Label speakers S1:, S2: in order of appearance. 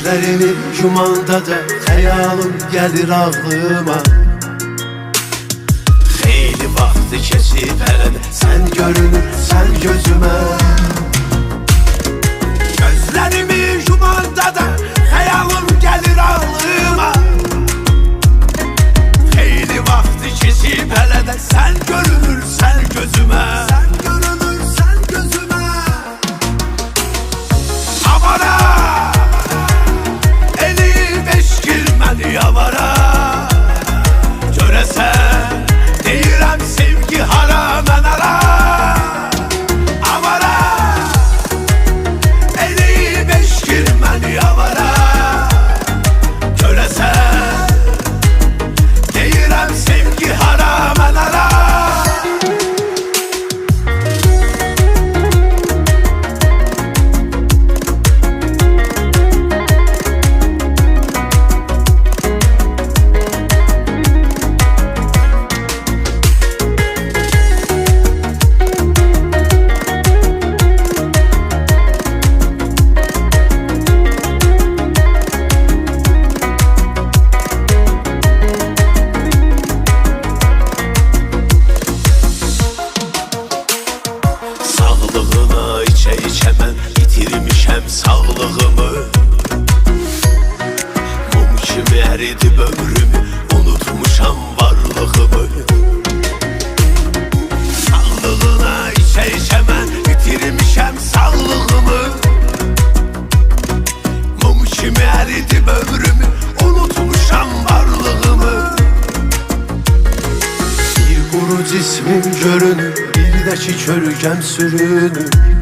S1: Gözlerimi yumanda da xəyalım gəlir ağlıma. Xeyli vaxtı keçib hələ də sən görünürsən gözümə. Gözlerimi yumanda da xəyalım gəlir ağlıma. Xeyli vaxtı keçib hələ də sən görünürsən gözümə. Sən görünürsən gözümə. Avara elib eşkil məni avara. Görəsən deyirəm sevgi hara mən ara. Avara elib eşkil məni avara. Görəsən deyirəm sevgi hara mən ara. Sağlığına içə-içə mən itirmişəm sağlığımı. Mum kimi əridib ömrümü, unutmuşam varlığımı. Sağlığına içə-içə mən itirmişəm sağlığımı. Mum kimi əridib ömrümü, unutmuşam varlığımı. Bir quru cismim görünür, bir də ki kölgəm sürünür.